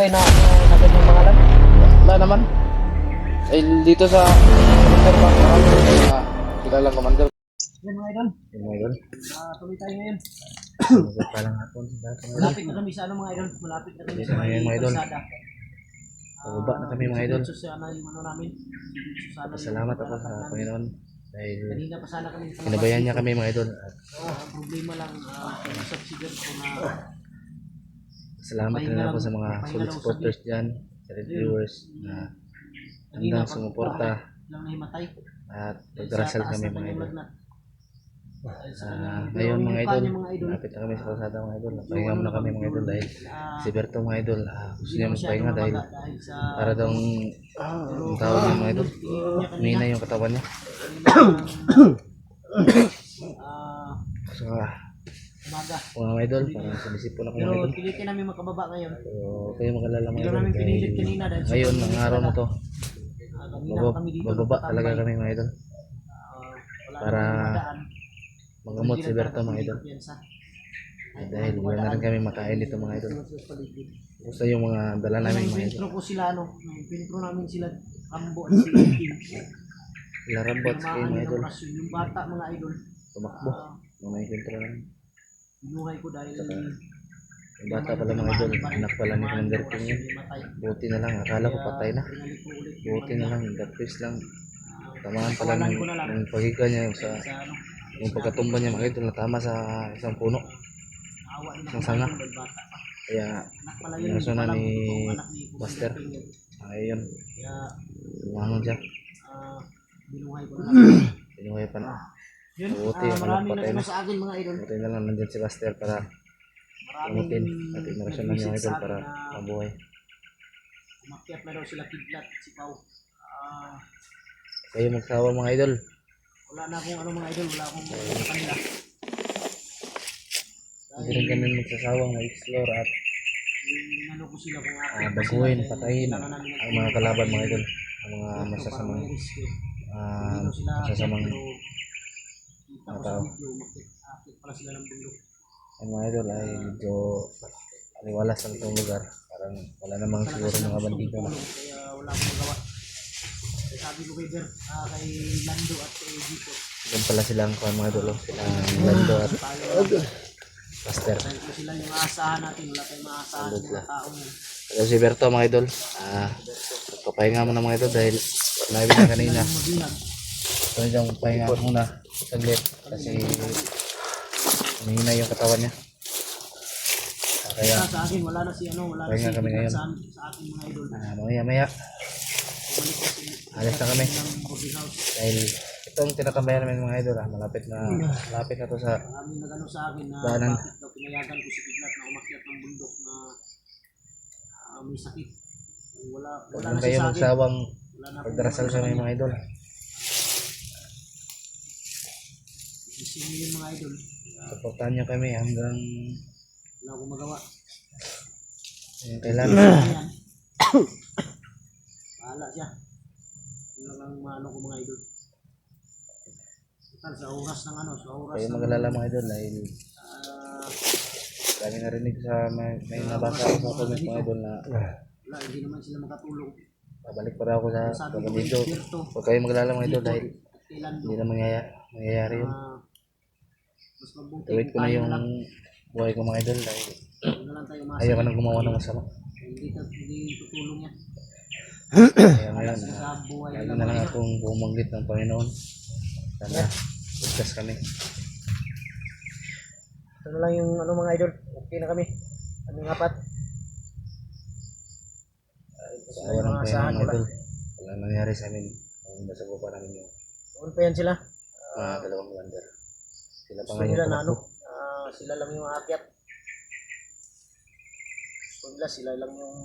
Ay na ganyang pangalan? Wala naman. Ay dito sa commander pa. Kilalang commander. Yan mga idol. Yung mga idol. Tuloy tayo ngayon. Sumagot pa lang hapon. Malapit na kami sa ano mga idol. Malapit na kami Dito sa na ngayon, mga idol. kalsada. Pababa na kami mga idol. So sana yung ano namin. Sana Salamat ako sa Panginoon. Dahil kanina pa sana kami sa kinabayan niya kami mga idol. At ang problema lang sa sigat ko na salamat rin ako sa mga solid supporters dyan. Sa red viewers na handang sumuporta. lang nahimatay. At pagdarasal kami mga idol. Ngayon mga idol, malapit na kami sa kalsada mga idol. Pahinga muna kami mga idol dahil si Berto mga idol gusto niya magpahinga dahil para daw ang tawag niya mga idol. Humina yung katawan niya. So, Umaga. mga idol, parang sumisipon ako mga Pero idol. pilitin namin makababa ngayon. So, kayo magalala mga Hindi idol. namin pinilit kanina dahil Ngayon, ang araw na to, kanina kami dito. bababa talaga kami mga idol. Wala Para namang madaan. magamot si Berto mga idol. Dahil wala na rin kami makain dito mga idol. Gusto yung mga dala namin mga idol. Pintro ko sila ano, pintro namin sila Rambo at sila Kim. Larambot sa kayo mga idol. Yung bata mga idol. Tumakbo. Mga naikintro namin. Binuhay ko dahil Yung bata pala mga idol. Anak pala ni Commander King yun. Buti na lang. Akala ko patay na. Buti na lang. God bless lang. Tamaan pala ng paghiga niya sa yung pagkatumba niya mga idol. Natama sa isang puno. Isang sanga. Kaya inaso na ni Buster. Ayun. Lumangon siya. Binuhay ko na. Binuhay pa na. Yun, Buti yung anak maraming patay na. nagano sa akin mga idol. Buti na lang nandyan si Buster para umutin. At inarasyon na niya mga idol para mabuhay. Umakyat na daw sila Kidlat, si Pau. Kayo magsawa mga idol. Wala na akong ano mga idol, wala akong ano kanila. Hindi rin kami magsasawang mag-explore at Inano ko sila kung ako. baguhin, patayin ang mga kalaban mga idol. Ang mga masasamang masasamang mga tao. Akit pala sila ng bundok. Ang mga idol ay medyo aliwalas ang itong lugar. Parang wala namang siguro mga bandido na. Kaya wala akong magawa. Sabi ko kay Ber, kay Lando at kay Dito. Doon pala silang kuhan mga idol. Silang Lando at Buster. Dahil po sila yung aasahan natin, wala tayong maasahan ng mga taong yan. Pero si Berto mga idol. Papahinga muna mga idol dahil sinabi na kanina. Mabilang. So yung pahinga muna saglit kasi humihina yung katawan niya. Kaya Sa akin, wala na si ano, wala na pahinga si kami ngayon. sa akin mga idol. Maya Bumalik ko si alis na kami ng boarding house. dahil itong tinakambayan namin mga idol malapit na to sa Maraming nagano sa akin na daanan. bakit daw pinayagan ko si Kidlat na umakyat ng bundok na may sakit. Wala Huwag na lang siya kayo sa akin. magsawang Wala na pagdarasal sa mga idol. Isipin yun mga idol. Supportahan niyo kami hanggang Wala akong magawa. kailan. Ayan. Bahala siya. Yun lang ang maano ko mga idol. Total, sa oras ng ano, sa oras Kayo ng mag-alala mga idol dahil dami narinig sa may nabasa ako sa comment mga idol na wala, hindi naman sila makatulong. babalik pa rin ako sa Sabi ko kay pagdito. Berto, Huwag kayo mag-alala mga idol dahil kay Lando, hindi na mangyayari yun. mas mabuti Tuwid ko na tayo yung lang. buhay ko mga idol dahil Huwag na lang tayo ayaw ka nang gumawa ng masama. Hindi tutulong yan. Kaya ngayon, Sa buhay lagi lang na lang mga akong bumanggit ng Panginoon. Sana ligtas kami. ito na lang yung ano mga idol. Okay na kami. Kaming apat. Sa awa ng Panginoon mga idol, walang nangyari sa amin. Ang nasa pa namin yung Doon pa yan sila. dalawang commander. Sila pa Gusto ngayon nila na ano. tumakbo. Sila lang yung aakyat. Gusto nila sila lang yung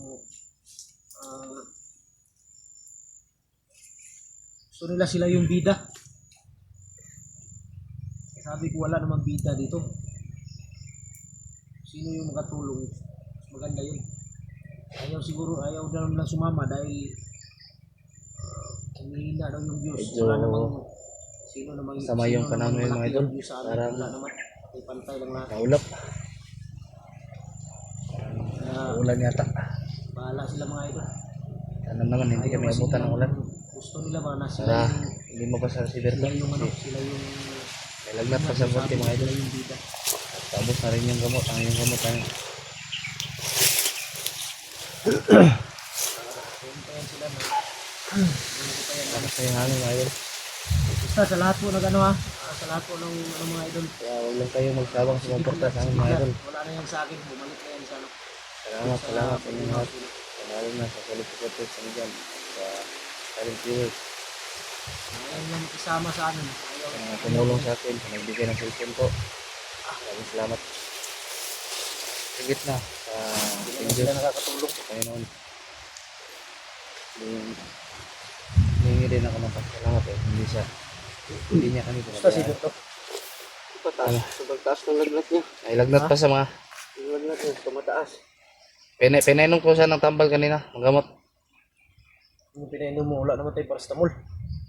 gusto nila sila yung bida. Sabi ko wala namang bida dito. Sino yung makatulong? Maganda yun. Ayaw daw lang sumama dahil humihina daw yung views. Medyo Wala namang sino namang masama yung panahon ngayon, mga idol. Parang wala naman. Pantay lang lahat. naulap. Kaya Ulan yata. Bahala sila mga idol. Sana naman hindi kami Kasi abutan ng nilang ulan. Gusto nila ba na sila Para yung, hindi mabasa si Berto. sila yung ano, Kasi sila yung may lagnat pa sa konti mga idol. sila yung bida. Tapos na rin yung gamot. Ang yung gamot ay Hintayin sila na tapos na yung hangin mga idol. basta sa lahat po ng ano ha, sa lahat po ng ano, mga idol. Kaya huwag lang kayo magsawang sumuporta sa amin mga idol. Wala na yan sa akin, bumalik na yan sa ano. Salamat sa inyong lahat. Lalo na sa solid supporters sa dyan. Sa silent viewers. Ayaw lang isama sa amin. Ayaw. Sa tumulong sa akin. Sa nagbigay ng cellphone po. Maraming salamat. Higit na sa Hindi ating na sila Diyos. nakakatulong. Sa Panginoon. Hihingi din ako ng pasalamat eh. Hindi niya kami Basta si pinabayaan. Dito. Sobrang taas ng lagnat niya. Ay lagnat pa sa mga Yung lagnat niya, tumataas. pinainom ko siya ng tambal kanina. Magamot. Yung pinainom mo, wala naman tayo paracetamol.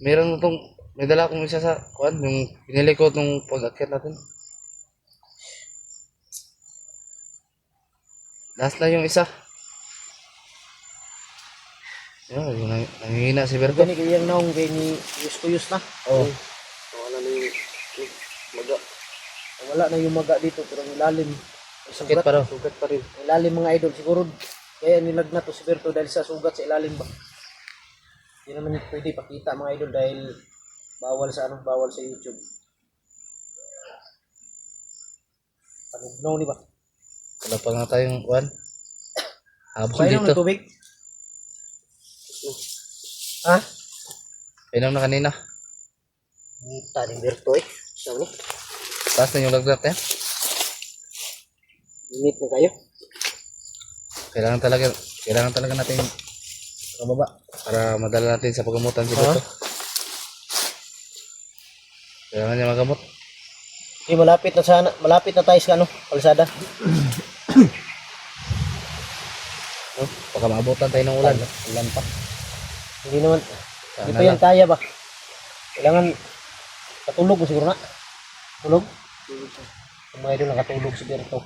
Meron itong, may dala akong isa sa kuan, yung pinili ko nung pag-akyat natin. Last na yung isa. Yun, yung nangihina si Berto. Gani kayang naong kay ni Yus na. Oo. Wala na yung maga. Wala na yung maga dito, pero ang ilalim. May Sakit pa raw. Sugat pa rin. Ang ilalim mga idol, siguro kaya nilagnat to si Berto dahil sa sugat sa ilalim ba. Hindi naman pwede pakita mga idol dahil bawal sa bawal sa YouTube. Panugnaw ni ba? Wala pa nga tayong kuan. Habol Kaya ng dito. tubig? Ha? Pinam na kanina. Ngita ni Berto eh. Siya ni. Taas na yung lagnat eh. Init na kayo. Kailangan talaga natin kababa para madala natin sa pagamutan si Berto. Kailangan niya magamot. Malapit na tayo sa kalsada. Oh, baka maabutan tayo ng ulan. Ulan pa. Hindi naman, Sana hindi pa yan lang. kaya ba? Kailangan katulog mo siguro na. Tulog? Yung mga idol nakatulog si Berto.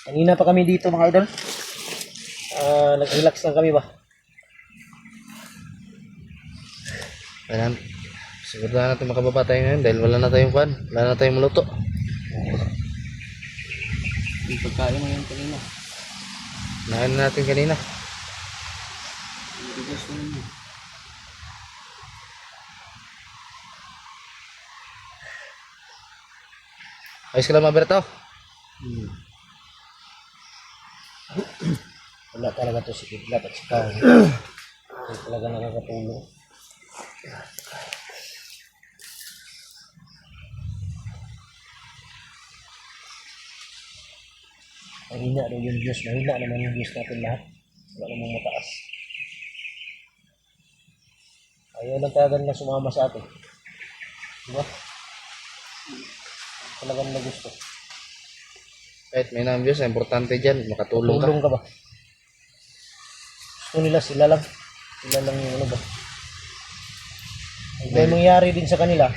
Kanina pa kami dito mga idol. Nag-relax lang kami ba? Kailangan siguro na natin makababa tayo ngayon dahil wala na tayong kuan. Wala na tayong maluto. Yung pagkain mo yan kanina. Nain na natin kanina. Ibigas mo yun. Ayos ka lang mga Berto. Wala talaga to si Kidlat at saka hindi talaga nakakatulong. Mahina daw yung views. Mahina naman yung views natin lahat. Wala namang mataas. Ayaw lang talaga na sumama sa atin. Diba? Talagang na gusto. Kahit may na-views, importante dyan. Makatulong ka. Tulong ka ba? Gusto nila sila lang. Sila lang yung ano ba? Pag may mangyari din sa kanila.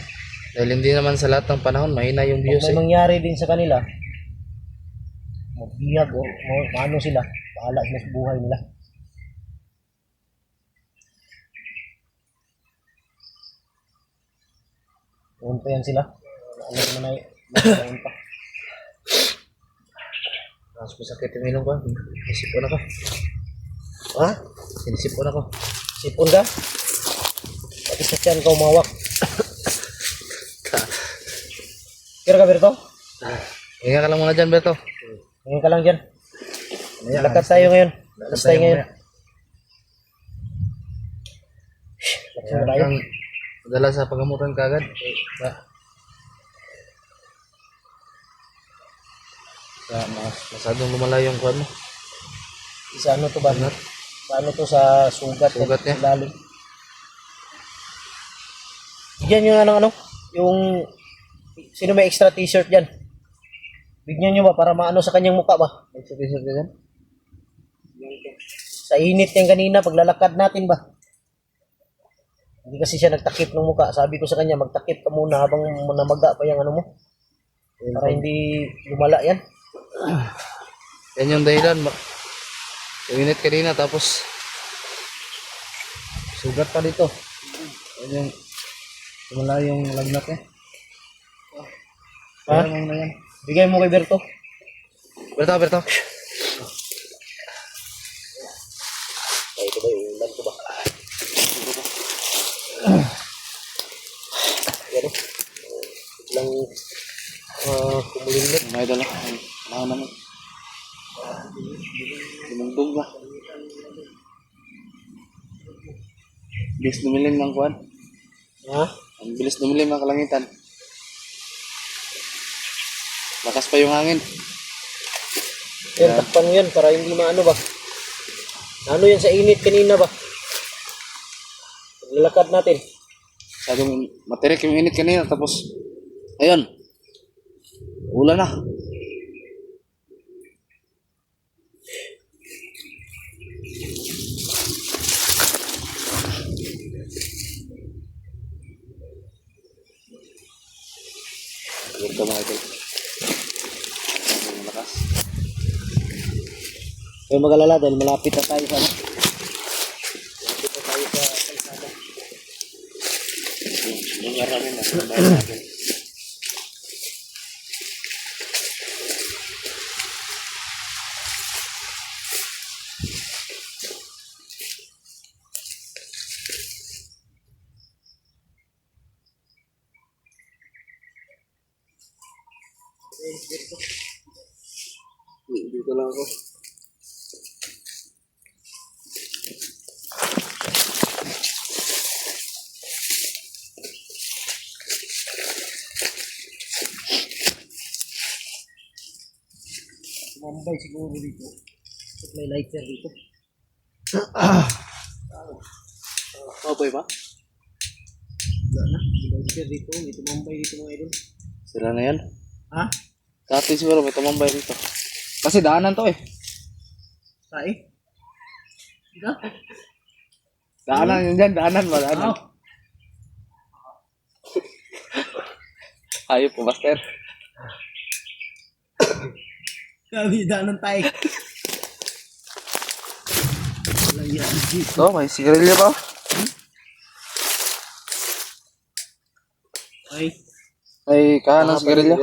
Dahil hindi naman sa lahat ng panahon, mahina yung Pag views may eh. mangyari din sa kanila. Magbihag o ano sila. Bahala sila sa buhay nila. Doon pa yan sila. Alam mo na yun pa. Mas masakit yung ilong ko. Isipon ako. Ha? Sinisipon ako. Sipon ka? Pati sa tiyan ka umawak. Kira ka, Berto? Hinga ka lang muna dyan, Berto. Ngayon ka lang dyan. Lakad tayo ngayon. Lakad tayo ngayon. Lakad tayo. Kang madala sa pagamutan kagad. Masadong lumala yung kuwan mo. Sa ano to ba? Sa ano to sa sugat. Sugat niya? Lalim. Bigyan nyo nga ng ano. Yung sino may extra t-shirt dyan? Bigyan nyo ba para maano sa kanyang mukha ba? May t-shirt ka dyan? Sa init yan kanina paglalakad natin ba? Hindi kasi siya nagtakip ng mukha. Sabi ko sa kanya magtakip ka muna habang namaga pa yung ano mo. Para hindi lumala yan. Yan yung dahilan. Init kanina tapos sugat pa dito. Yan yung wala yung lagnat eh. Ha? Kaya mo na yan. Bigay mo kay Berto. Berto, Berto. Ay, ito ba yung ulan ko ba? Yan o. Biglang kumulimit. May dala. Mahal naman. Lumundog ba? Bilis dumilim ng kuwan. Ha? Ang bilis dumilim ng kalangitan. Lakas pa yung hangin. Yan, takpan mo yan para hindi maano ba? Ano yan sa init kanina ba? Lalakad natin. Sabi matirik yung init kanina tapos ayun. Ulan na. Ito mga idol. Ang malakas. Kaya mag-alala dahil malapit na tayo sa ano. Malapit na tayo sa kalsada. Yung aramin na. Bayan natin. Dito lang ako. Mambay siguro dito. At may lighter dito. Maboy ba? Wala na. May lighter dito. May tumambay dito mga idol. Sira na yan. Ha? Dati siguro may tumambay dito. Kasi daanan to eh. Tae? Ika? Daanan yun dyan, daanan ba? Daanan. Ayop po, Buster. Kami daanan tayo. Walang yan. Ito, may sigarilyo pa. Ay. May kahan ng sigarilyo.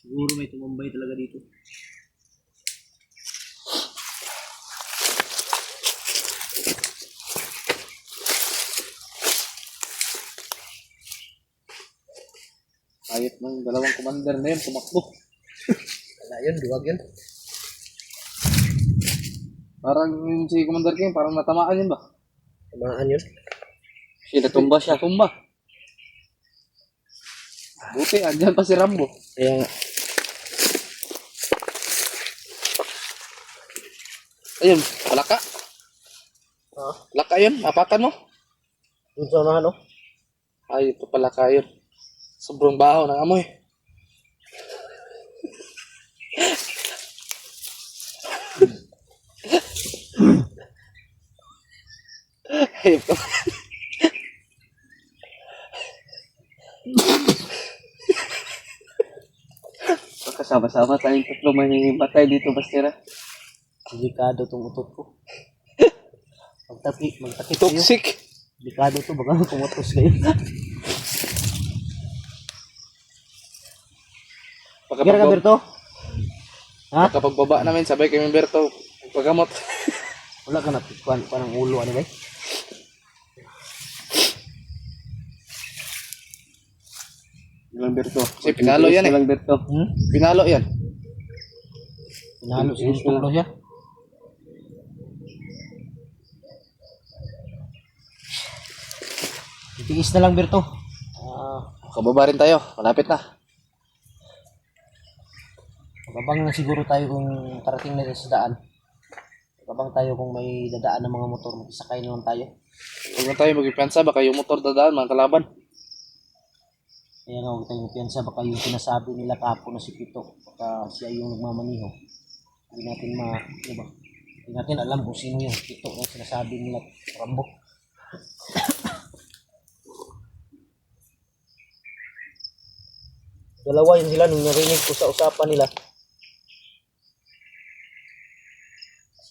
Siguro may tumambay talaga dito. Ayop ng dalawang commander na yun, tumakbo. Wala yun, duwag yun. Parang yung si Commander King, parang natamaan yun ba? Tamaan yun. Sila tumba siya, tumba. Buti, andyan pa si Rambo. Kaya nga. Ayun, palaka. Ha? Laka yun, apakan mo. Doon sa unahan, no? Ay, ito palaka yun. Sobrang baho ng amoy. Ayop ka. Kasama-sama tayong tatlo mangingimatay dito, Bastera. Delikado tong utot ko. Magtakip kayo. Toxic. Delikado to, baka pumatos kayo. Kira ka, Berto? Ha? Kapag baba namin, sabay kami Berto, pagkamot. Wala ka na, pa ng ulo, ano ba? Ilang Berto. Kasi pinalo yan eh. Ilang Berto. Pinalo yan. Pinalo, sinusulo siya. Titiis na lang, Berto. Kababa rin tayo, malapit na. Babang na siguro tayo kung karating na sa daan. Babang tayo kung may dadaan ng mga motor, magsakay naman tayo. Huwag na tayo magpipensa, baka yung motor dadaan, mga kalaban. Kaya nga, huwag tayong piyansa, baka yung sinasabi nila kapo na si Pito, baka siya yung nagmamaniho. Hindi natin ano ba? Hindi natin alam kung sino yung Pito na sinasabi nila Rambo. Dalawa yun sila nung narinig ko sa usapan nila.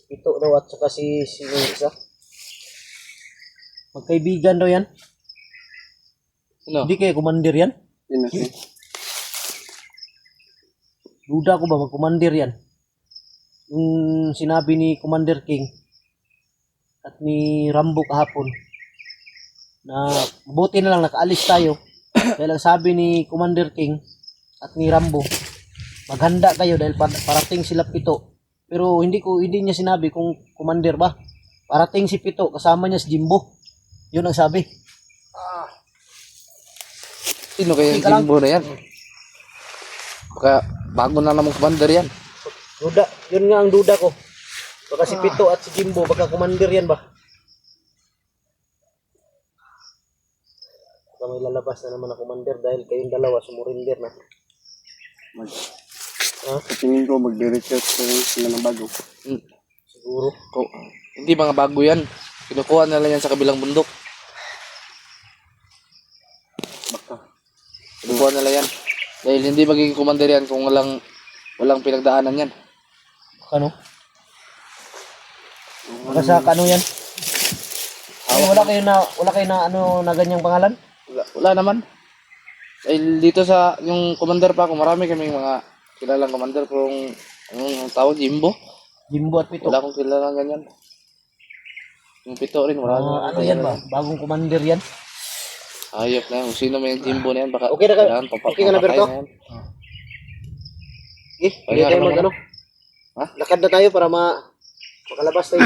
Pito daw at saka si yung isa. Magkaibigan daw yan. Ano? Hindi kayo commander yan. Sino si? Duda ko ba mag-commander yan? Yung sinabi ni Commander King at ni Rambo kahapon na buti na lang nakaalis tayo dahil ang sabi ni Commander King at ni Rambo maghanda kayo dahil parating sila Pito, pero hindi niya sinabi kung commander ba. Parating si Pito kasama niya si Jimbo, yun ang sabi. Sino kaya yung Ika lang. Jimbo na yan? Baka bago na namang commander yan. Duda, yun nga ang duda ko. Baka si Pito at si Jimbo, baka commander yan ba? Baka may lalabas na naman na commander dahil kayong dalawa sumurinder na. Sa tingin ko, magre-research na rin sila ng bago. Siguro. Hindi mga bago yan. Kinukuha na lang yan sa kabilang bundok. Baka. Kinukuha na lang yan. Dahil hindi magiging commander yan kung walang pinagdaanan yan. Ano? Baka sa ano yan? Ay, wala kayo na ano na ganyang pangalan? Wala naman. Dahil dito sa yung commander pa ako, marami kaming mga kilalang commander pero ang tawag Jimbo. Jimbo at Pito. Wala akong kilalang ganyan. Yung Pito rin, wala Ano yan ba? Bagong commander yan? Ayop na. Kung sino may Jimbo na yan, baka Okay na ka- kailangan okay ka na, papatay Berto? na yan. Eh, hindi Kaya tayo naman mag ano. Ha? Lakad na tayo para makalabas tayo.